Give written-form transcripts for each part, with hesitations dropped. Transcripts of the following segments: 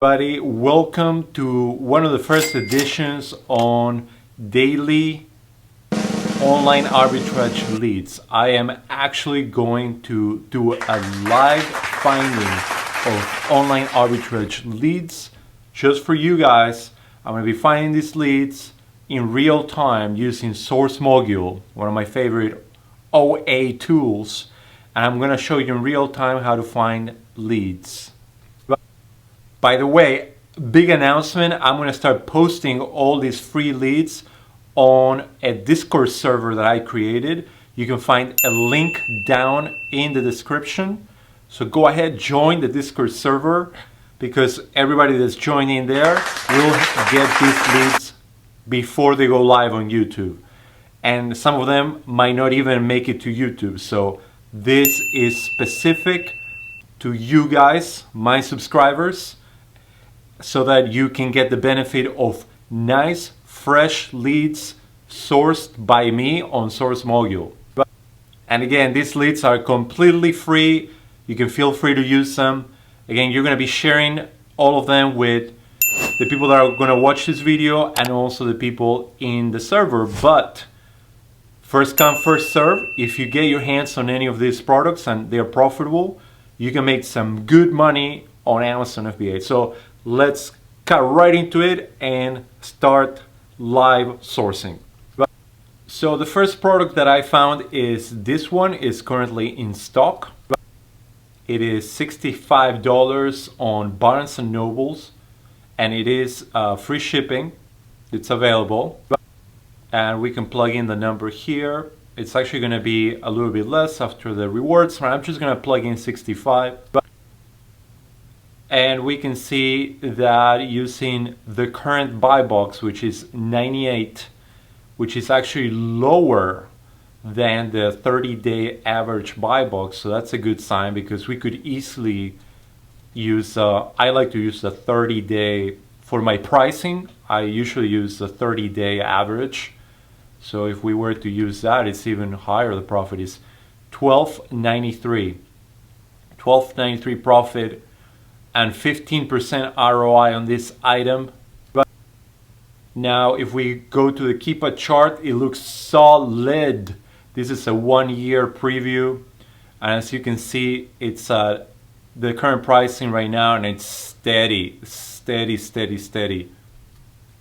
Everybody, welcome to one of the first editions on daily online arbitrage leads. I am actually going to do a live finding of online arbitrage leads just for you guys. I'm going to be finding these leads in real time using Source Mogul, one of my favorite OA tools, and I'm going to show you in real time how to find leads. By the way, big announcement, I'm going to start posting all these free leads on a Discord server that I created. You can find a link down in the description. So go ahead, join the Discord server, because everybody that's joining there will get these leads before they go live on YouTube. And some of them might not even make it to YouTube. So this is specific to you guys, my subscribers, so that you can get the benefit of nice, fresh leads sourced by me on Source Mogul. And again, these leads are completely free. You can feel free to use them. Again, you're going to be sharing all of them with the people that are going to watch this video and also the people in the server. But first come, first serve. If you get your hands on any of these products and they're profitable, you can make some good money on Amazon FBA. So let's cut right into it and start live sourcing. So the first product that I found is this one. Is currently in stock. It is $65 on Barnes & Nobles, and it is free shipping. It's available, and we can plug in the number here. It's actually going to be a little bit less after the rewards, so I'm just going to plug in 65. And we can see that using the current buy box, which is 98, which is actually lower than the 30-day average buy box. So that's a good sign, because we could easily use, I like to use the 30-day for my pricing. I usually use the 30-day average. So if we were to use that, it's even higher. The profit is $12.93. $12.93 profit and 15% ROI on this item. Now, if we go to the Keepa chart, it looks solid. This is a 1-year preview, and as you can see, it's the current pricing right now, and it's steady.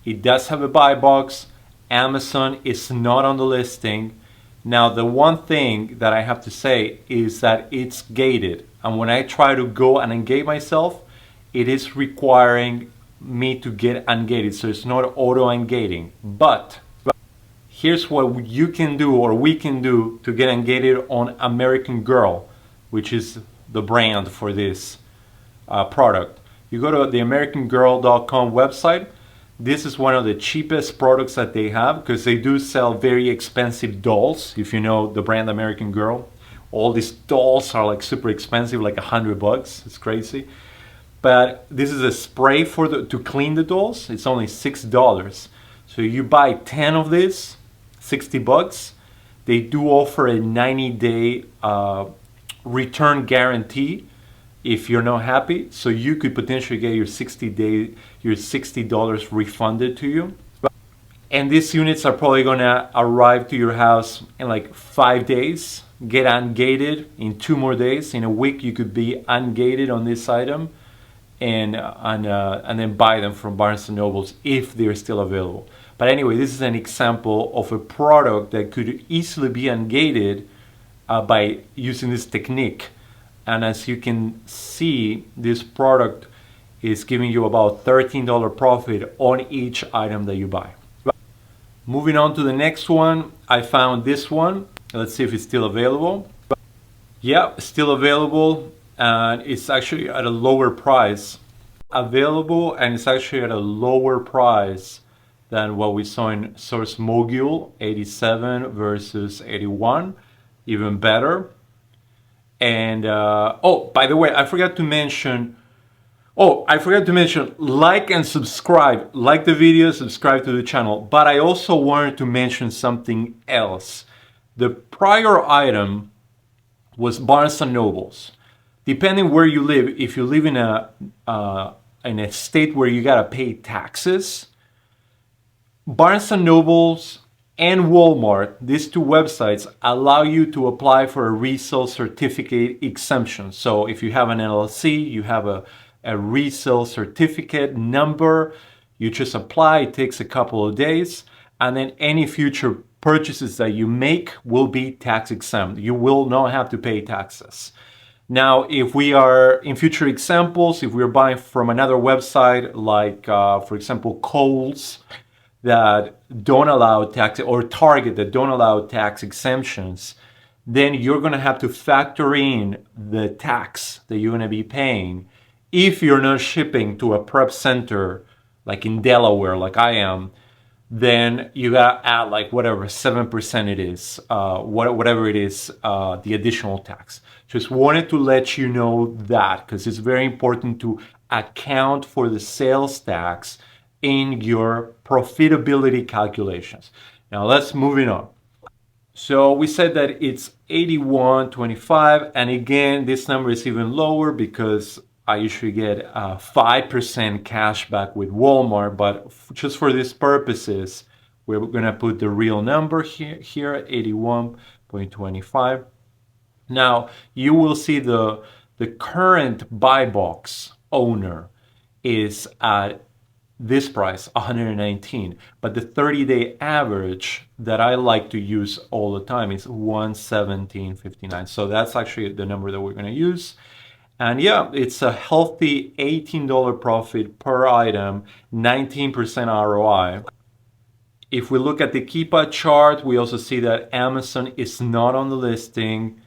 It does have a buy box. Amazon is not on the listing. Now, the one thing that I have to say is that it's gated, and when I try to go and ungate myself, it is requiring me to get ungated, so it's not auto-ungating. But here's what you can do, or we can do, to get ungated on American Girl, which is the brand for this product. You go to the AmericanGirl.com website. This is one of the cheapest products that they have, because they do sell very expensive dolls. If you know the brand American Girl, all these dolls are like super expensive, like $100. It's crazy. But this is a spray for to clean the dolls. It's only $6. So you buy 10 of this, $60. They do offer a 90-day return guarantee if you're not happy. So you could potentially get your $60 refunded to you. And these units are probably gonna arrive to your house in like 5 days. Get ungated in 2 more days. In a week, you could be ungated on this item. And then buy them from Barnes & Nobles if they're still available. But anyway, this is an example of a product that could easily be ungated by using this technique. And as you can see, this product is giving you about $13 profit on each item that you buy. Moving on to the next one, I found this one. Let's see if it's still available. Yeah, still available. And it's actually at a lower price. Available, and it's actually at a lower price than what we saw in Source Mogul, 87 versus 81, even better. And oh, by the way, I forgot to mention, like and subscribe. Like the video, subscribe to the channel. But I also wanted to mention something else. The prior item was Barnes & Nobles. Depending where you live, if you live in a in a state where you gotta pay taxes, Barnes and Nobles and Walmart, these two websites, allow you to apply for a resale certificate exemption. So if you have an LLC, you have a resale certificate number, you just apply, it takes a couple of days, and then any future purchases that you make will be tax exempt. You will not have to pay taxes. Now, if we are, in future examples, if we're buying from another website, like for example, Kohl's, that don't allow tax, or Target that don't allow tax exemptions, then you're going to have to factor in the tax that you're going to be paying if you're not shipping to a prep center like in Delaware, like I am. Then you got to add like whatever 7% it is, whatever it is, the additional tax. Just wanted to let you know that, because it's very important to account for the sales tax in your profitability calculations. Now let's move it on. So we said that it's 81.25, and again, this number is even lower because I usually get 5% cash back with Walmart, but just for these purposes, we're gonna put the real number here at 81.25. Now you will see the current buy box owner is at this price, 119, but the 30-day average that I like to use all the time is 117.59. So that's actually the number that we're going to use. And yeah, it's a healthy $18 profit per item, 19% ROI. If we look at the Keepa chart, we also see that Amazon is not on the listing.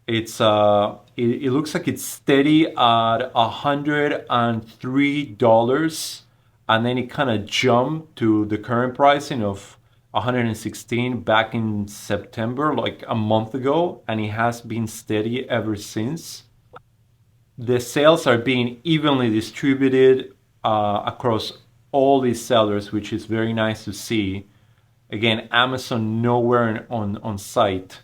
It's it looks like it's steady at $103. And then it kind of jumped to the current pricing of 116 back in September, like a month ago, and it has been steady ever since. The sales are being evenly distributed across all these sellers, which is very nice to see. Again, Amazon nowhere on site.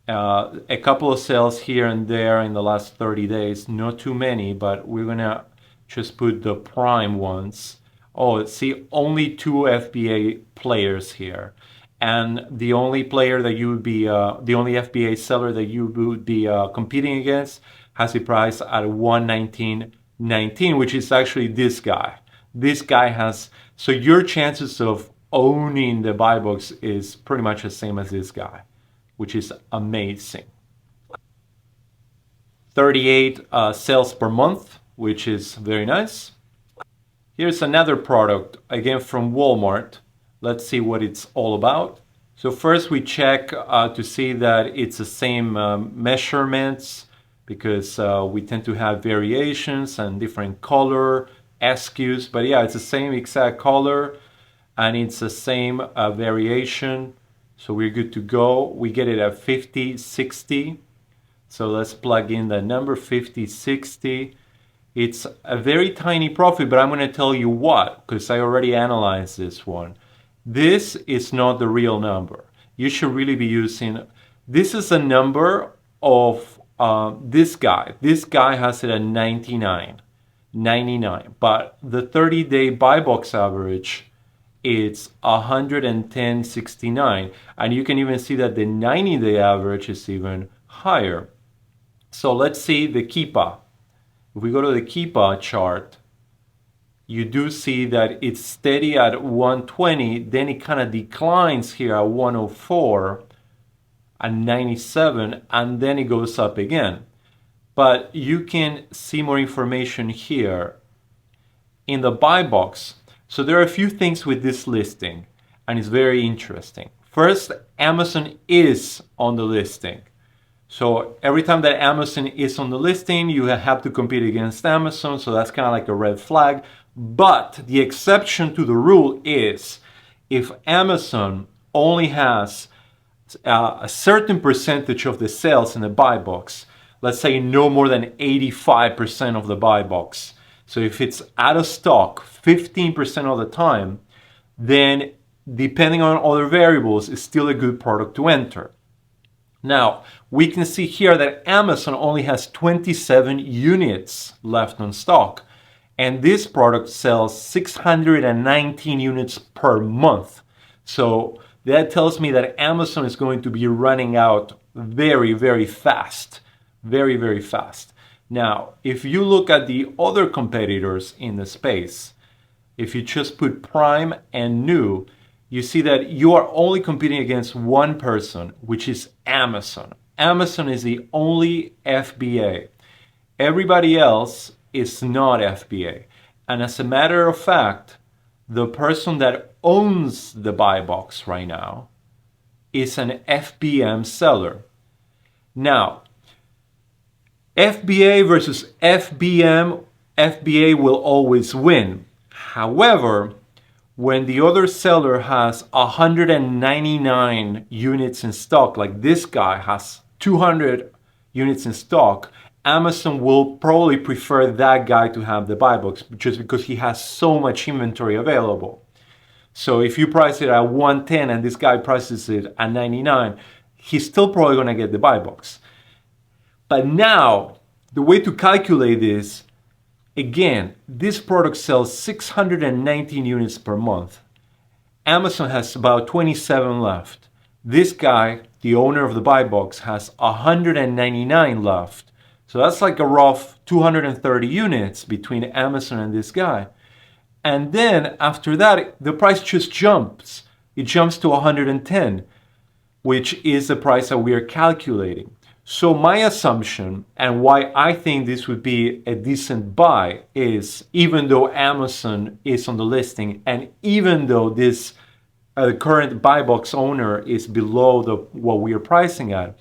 A couple of sales here and there in the last 30 days, not too many, but we're gonna just put the prime ones. Oh, see, only 2 FBA players here. And the only player that you would be, the only FBA seller that you would be competing against has a price at 119.19, which is actually this guy. This guy has, so your chances of owning the buy box is pretty much the same as this guy, which is amazing. 38 sales per month, which is very nice. Here's another product, again from Walmart. Let's see what it's all about. So first we check to see that it's the same measurements, because we tend to have variations and different color SKUs. But yeah, it's the same exact color and it's the same variation. So we're good to go. We get it at 50/60. So let's plug in the number 50/60. It's a very tiny profit, but I'm going to tell you what, because I already analyzed this one. This is not the real number. You should really be using, this is a number of this guy. This guy has it at 99, but the 30-day buy box average, it's 110.69, and you can even see that the 90-day average is even higher. So let's see the Keepa. If we go to the Keepa chart, you do see that it's steady at 120, then it kind of declines here at 104 and 97, and then it goes up again. But you can see more information here in the buy box. So there are a few things with this listing, and it's very interesting. First, Amazon is on the listing. So every time that Amazon is on the listing, you have to compete against Amazon. So that's kind of like a red flag. But the exception to the rule is if Amazon only has a certain percentage of the sales in the buy box, let's say no more than 85% of the buy box. So if it's out of stock 15% of the time, then depending on other variables, it's still a good product to enter. Now, we can see here that Amazon only has 27 units left on stock. and this product sells 619 units per month. So that tells me that Amazon is going to be running out very, very fast. Very, very fast. Now, if you look at the other competitors in the space, if you just put Prime and New, you see that you are only competing against one person, which is Amazon. Amazon is the only FBA. Everybody else is not FBA. And as a matter of fact, the person that owns the buy box right now is an FBM seller. Now, FBA versus FBM, FBA will always win. However, when the other seller has 199 units in stock, like this guy has 200 units in stock, Amazon will probably prefer that guy to have the buy box just because he has so much inventory available. So if you price it at 110 and this guy prices it at 99, he's still probably going to get the buy box. But now, the way to calculate this, again, this product sells 619 units per month. Amazon has about 27 left. This guy, the owner of the buy box, has 199 left. So that's like a rough 230 units between Amazon and this guy. And then after that, the price just jumps. It jumps to 110, which is the price that we are calculating. So my assumption and why I think this would be a decent buy is, even though Amazon is on the listing and even though this current buy box owner is below what we are pricing at,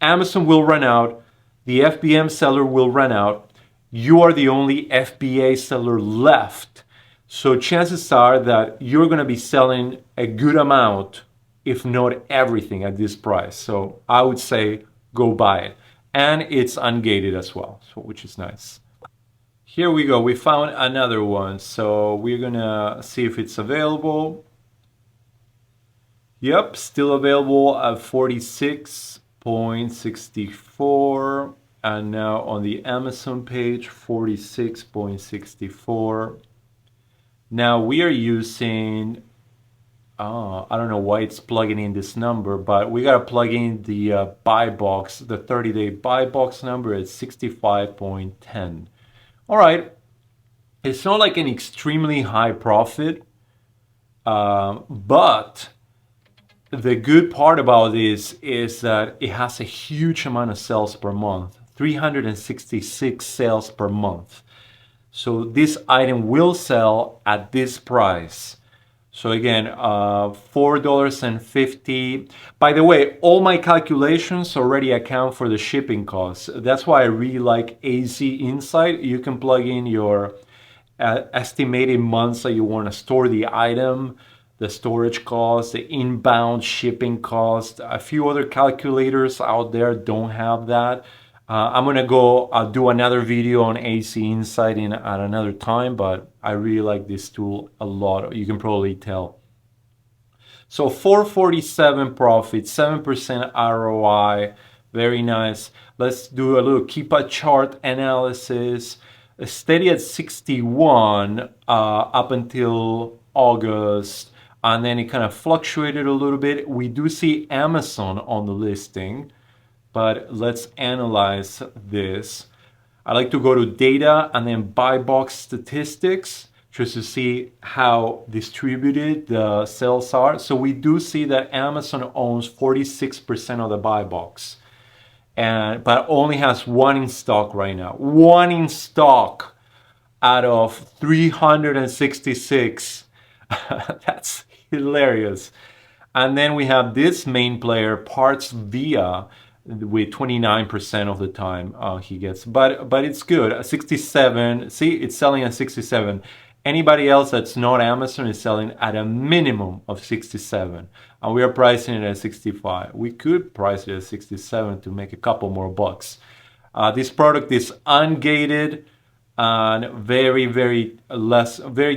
Amazon will run out, the FBM seller will run out, you are the only FBA seller left. So chances are that you're going to be selling a good amount, if not everything, at this price. So I would say go buy it. And it's ungated as well, so, which is nice. Here we go. We found another one. So we're going to see if it's available. Yep, still available at 46.64. And now on the Amazon page, 46.64. Now we are using, I don't know why it's plugging in this number, but we got to plug in the buy box, the 30-day buy box number at 65.10. All right, it's not like an extremely high profit, but the good part about this is that it has a huge amount of sales per month, 366 sales per month. So this item will sell at this price. So again, $4.50. By the way, all my calculations already account for the shipping costs. That's why I really like AZ Insight. You can plug in your estimated months that you want to store the item, the storage cost, the inbound shipping cost. A few other calculators out there don't have that. I'm gonna go do another video on AZ Insight at another time, but I really like this tool a lot. You can probably tell. So 447 profit, 7% ROI, very nice. Let's do a little Keepa chart analysis. Steady at 61 up until August, and then it kind of fluctuated a little bit. We do see Amazon on the listing, but let's analyze this. I like to go to data and then buy box statistics just to see how distributed the sales are. So we do see that Amazon owns 46% of the buy box, but only has one in stock right now. One in stock out of 366. That's hilarious. And then we have this main player, Parts Via, with 29% of the time he gets, but it's good. 67. See, it's selling at 67. Anybody else that's not Amazon is selling at a minimum of 67, and we are pricing it at 65. We could price it at 67 to make a couple more bucks. This product is ungated and very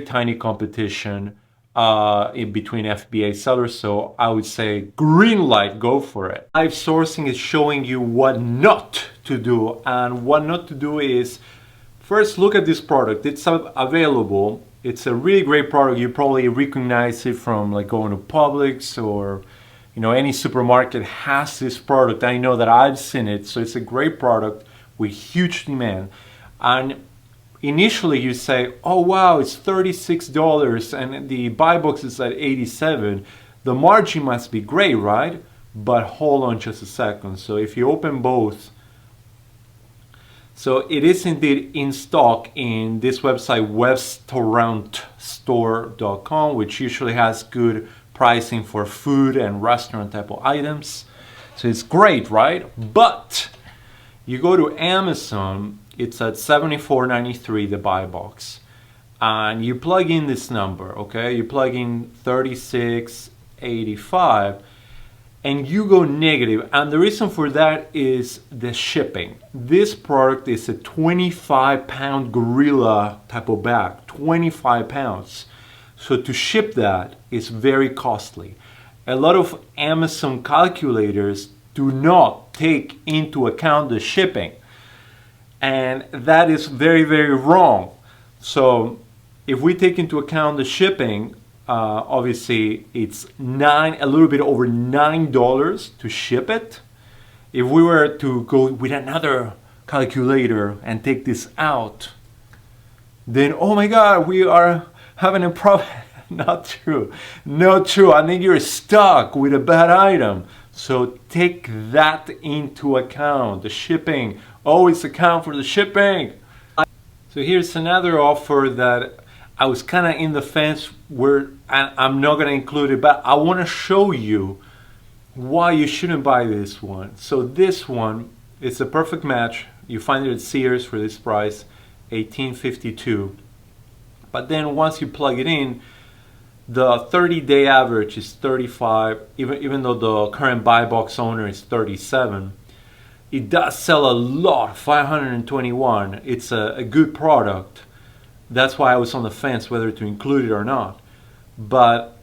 tiny competition in between FBA sellers, so I would say green light, go for it. Live sourcing is showing you what not to do, and what not to do is First, look at this product. It's available. It's a really great product. You probably recognize it from like going to Publix or any supermarket has this product. I know that I've seen it, so it's a great product with huge demand. And initially you say, oh wow, it's $36 and the buy box is at $87. The margin must be great, right? But hold on just a second. So if you open both, so it is indeed in stock in this website, webstaurantstore.com, which usually has good pricing for food and restaurant type of items. So it's great, right? But you go to Amazon, it's at $74.93 the buy box, and you plug in this number, okay? You plug in 36.85 and you go negative, and the reason for that is the shipping. This product is a 25-pound gorilla type of bag, 25 pounds. So to ship that is very costly. A lot of Amazon calculators do not take into account the shipping, and that is very, very wrong. So if we take into account the shipping, obviously it's a little bit over $9 to ship it. If we were to go with another calculator and take this out, then oh my god, we are having a problem. Not true. Not true. I think you're stuck with a bad item. So take that into account. The shipping. Always account for the shipping. So here's another offer that I was kind of in the fence where I'm not going to include it, but I want to show you why you shouldn't buy this one. So this one, it's a perfect match. You find it at Sears for this price, $18.52. But then once you plug it in, the 30-day average is 35, even though the current buy box owner is 37. It does sell a lot, 521. It's a good product. That's why I was on the fence whether to include it or not. But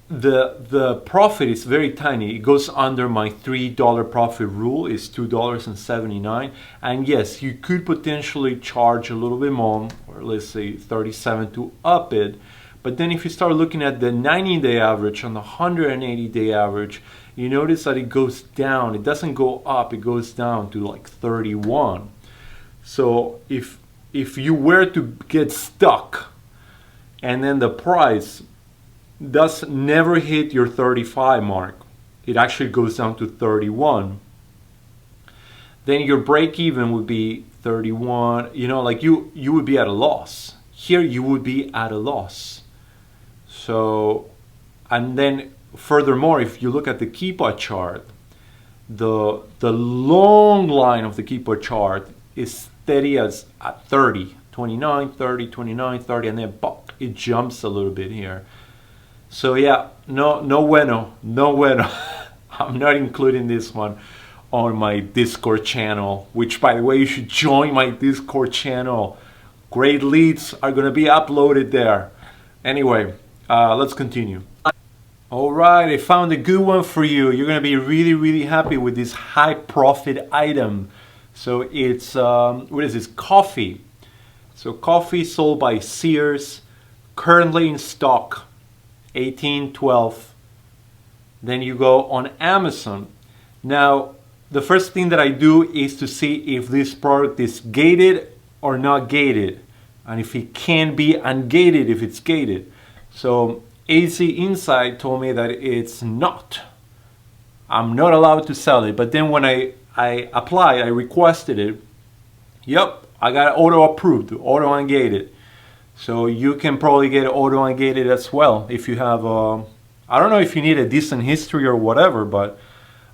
the profit is very tiny. It goes under my $3 profit rule. It's $2.79. And yes, you could potentially charge a little bit more, or let's say 37 to up it. But then if you start looking at the 90-day average and the 180-day average, you notice that it goes down. It doesn't go up, it goes down to like 31. So if you were to get stuck and then the price does never hit your 35 mark, it actually goes down to 31, then your break even would be 31. Like you would be at a loss. Here you would be at a loss. So, and then furthermore, if you look at the Keepa chart, the long line of the Keepa chart is steady as at 30, 29, 30, 29, 30, and then it jumps a little bit here. So yeah, no bueno. I'm not including this one on my Discord channel, which by the way, you should join my Discord channel. Great leads are gonna be uploaded there. Anyway, let's continue. All right, I found a good one for you. You're gonna be really, really happy with this high profit item. So it's, what is this? Coffee. So coffee sold by Sears, currently in stock, $18.12. Then you go on Amazon. Now, the first thing that I do is to see if this product is gated or not gated, and if it can be ungated if it's gated. So AZ Insight told me that it's not. I'm not allowed to sell it. But then when I applied, I requested it. Yep, I got auto approved, auto ungated. So you can probably get auto ungated as well if you have I don't know if you need a decent history or whatever, but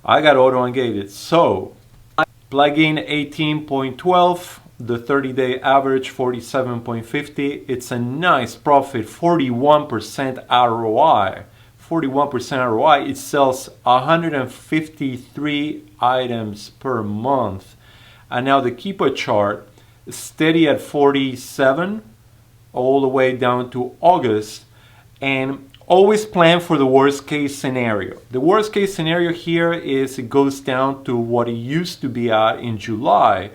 I got auto ungated. So plug in 18.12, the 30-day average 47.50. It's a nice profit, 41% ROI. 41% ROI. It sells 153 items per month. And now the Keepa chart is steady at 47 all the way down to August. And always plan for the worst case scenario. The worst case scenario here is it goes down to what it used to be at in July,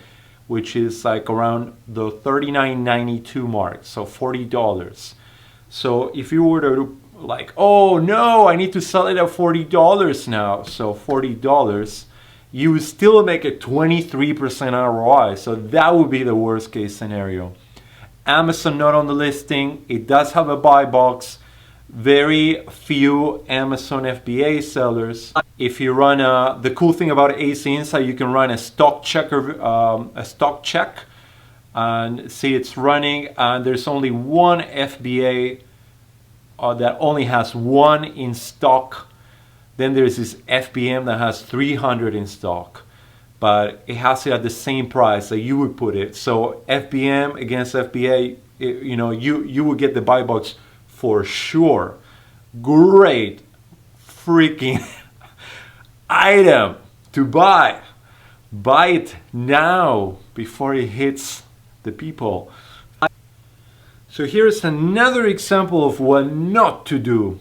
which is like around the $39.92 mark, so $40. So if you were to like, oh no, I need to sell it at $40 now, so $40, you would still make a 23% ROI. So that would be the worst case scenario. Amazon not on the listing. It does have a buy box. Very few Amazon FBA sellers. If you run the cool thing about AC Insight, you can run a stock checker, a stock check, and see it's running. And there's only one FBA that only has one in stock. Then there's this FBM that has 300 in stock, but it has it at the same price that you would put it. So FBM against FBA, you would get the buy box for sure. Great freaking item to buy. Buy it now before it hits the people. So here's another example of what not to do.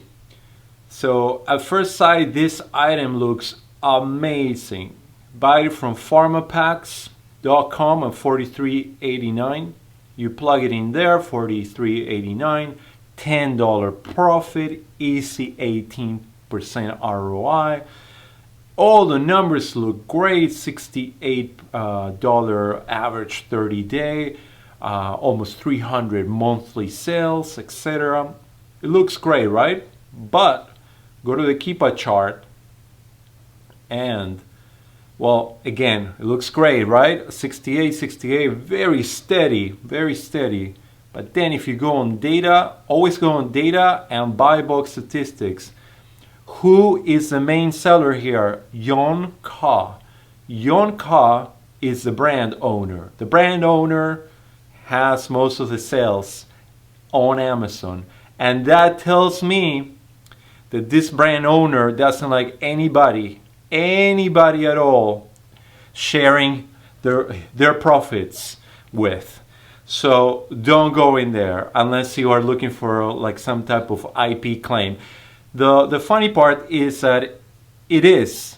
So at first sight, this item looks amazing. Buy it from pharmapacks.com at $43.89. You plug it in there, $43.89, $10 profit, easy 18% ROI. All the numbers look great, $68 average 30-day, almost 300 monthly sales, etc. It looks great, right? But go to the Keepa chart and, well, again, it looks great, right? 68, 68, very steady, very steady. But then if you go on data, always go on data and buy box statistics. Who is the main seller here? Yon Ka. Yon Ka is the brand owner. The brand owner has most of the sales on Amazon. And that tells me that this brand owner doesn't like anybody at all sharing their profits with. So don't go in there unless you are looking for like some type of IP claim. The funny part is that it is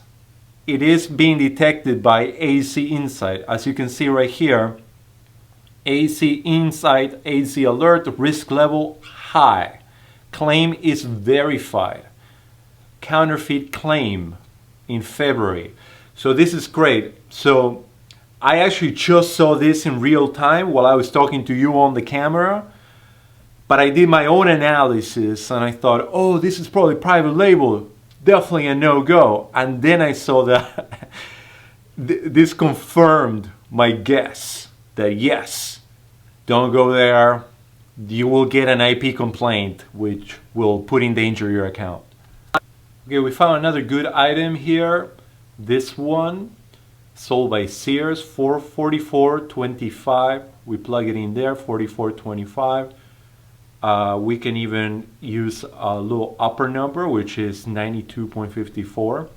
being detected by AC Insight. As you can see right here, AC Insight, AC alert, risk level high. Claim is verified. Counterfeit claim in February. So this is great. So I actually just saw this in real time while I was talking to you on the camera. But I did my own analysis and I thought, oh, this is probably private label. Definitely a no-go. And then I saw that this confirmed my guess that yes, don't go there. You will get an IP complaint which will put in danger your account. Okay, we found another good item here. This one sold by Sears for $44.25. We plug it in there, $44.25. We can even use a little upper number, which is 92.54,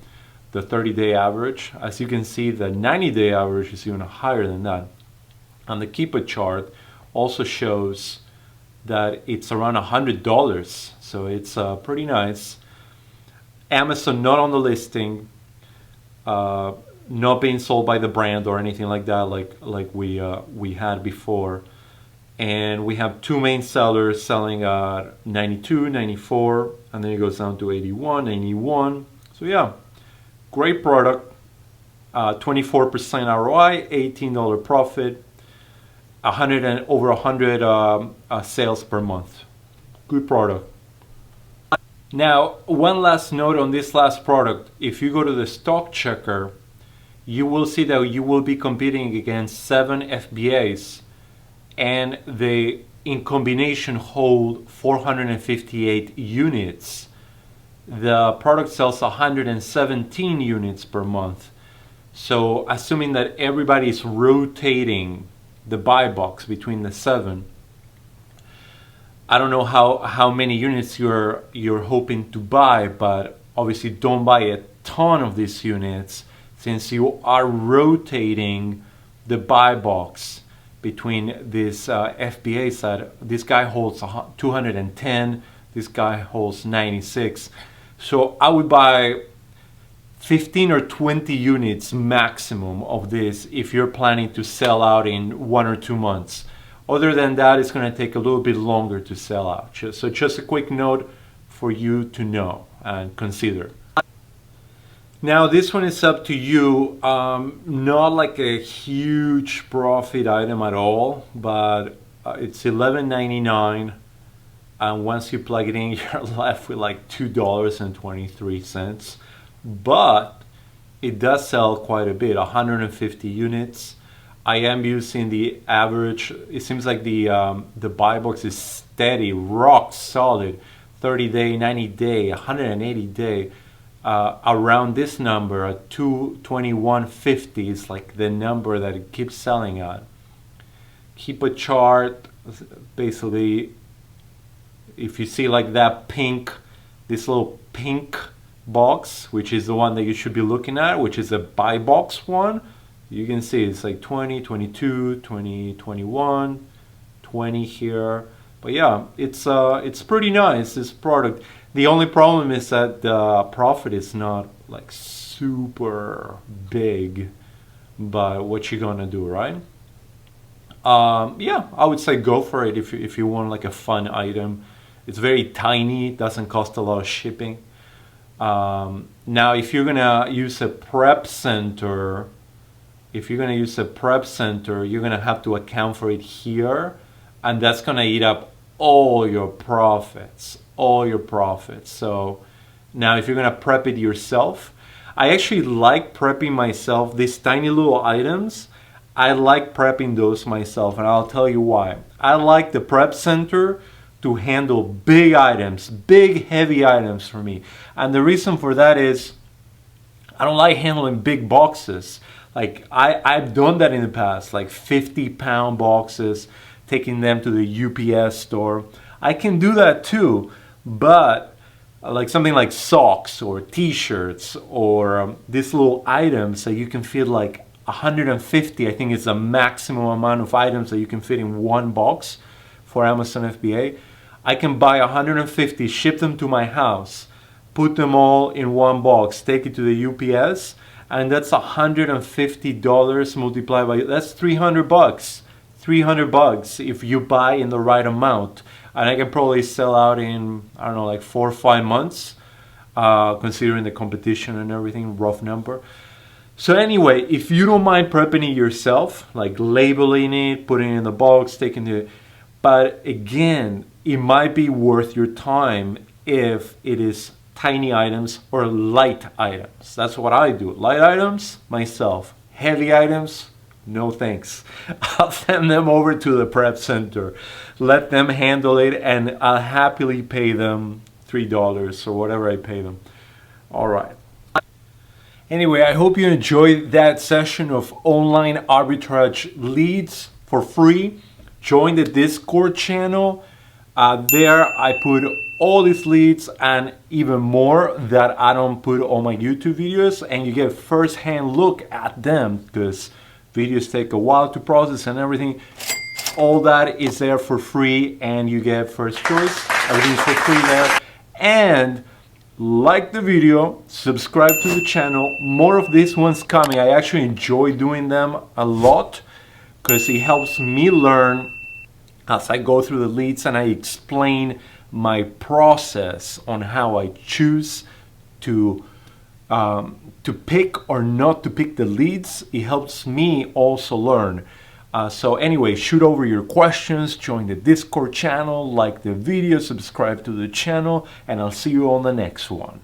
the 30-day average. As you can see, the 90-day average is even higher than that. And the Keepa chart also shows that it's around $100, so it's pretty nice. Amazon not on the listing, not being sold by the brand or anything like that, like we had before. And we have two main sellers selling at 92, 94, and then it goes down to 81, 91. So yeah, great product, 24% ROI, $18 profit, over 100 sales per month. Good product. Now, one last note on this last product. If you go to the stock checker, you will see that you will be competing against 7 FBAs, and they in combination hold 458 units. The product sells 117 units per month. So assuming that everybody is rotating the buy box between the 7, I don't know how many units you're hoping to buy, but obviously don't buy a ton of these units since you are rotating the buy box between this FBA side. This guy holds 210, this guy holds 96. So I would buy 15 or 20 units maximum of this if you're planning to sell out in 1 or 2 months. Other than that, it's going to take a little bit longer to sell out. So just a quick note for you to know and consider. Now this one is up to you. Not like a huge profit item at all, but it's $11.99, and once you plug it in, you're left with like $2.23. But it does sell quite a bit, 150 units. I am using the average. It seems like the buy box is steady, rock solid, 30-day, 90-day, 180-day. Around this number at 221.50 is like the number that it keeps selling at. Keep a chart. Basically, if you see like that pink, this little pink box, which is the one that you should be looking at, which is a buy box one, you can see it's like 20, 22, 20, 21, 20 here. But yeah, it's pretty nice, this product. The only problem is that the profit is not like super big, but what you gonna do, right? Yeah, I would say go for it if you want like a fun item. It's very tiny, it doesn't cost a lot of shipping. Now if you're gonna use a prep center, you're gonna have to account for it here, and that's gonna eat up all your profits. So now if you're gonna prep it yourself, I actually like prepping myself. These tiny little items, I like prepping those myself, and I'll tell you why. I like the prep center to handle big items, big heavy items for me. And the reason for that is I don't like handling big boxes. Like I've done that in the past, like 50-pound boxes, taking them to the UPS store. I can do that too, but like something like socks or t-shirts or these little items that you can fit like 150, I think is the maximum amount of items that you can fit in one box for Amazon FBA. I can buy 150, ship them to my house, put them all in one box, take it to the UPS, and that's $150 multiplied by, that's 300 bucks. 300 bucks if you buy in the right amount. And I can probably sell out in, I don't know, like 4 or 5 months, considering the competition and everything, rough number. So anyway, if you don't mind prepping it yourself, like labeling it, putting it in the box, taking it, but again, it might be worth your time if it is tiny items or light items. That's what I do. Light items, myself. Heavy items, no thanks. I'll send them over to the prep center. Let them handle it, and I'll happily pay them $3 or whatever I pay them. All right. Anyway, I hope you enjoyed that session of online arbitrage leads for free. Join the Discord channel. There I put all these leads and even more that I don't put on my YouTube videos, and you get a first-hand look at them because videos take a while to process and everything. All that is there for free, and you get first choice. Everything's for free there. And like the video, subscribe to the channel. More of these ones coming. I actually enjoy doing them a lot because it helps me learn as I go through the leads, and I explain my process on how I choose to pick or not to pick the leads. It helps me also learn. So anyway, shoot over your questions, join the Discord channel, like the video, subscribe to the channel, and I'll see you on the next one.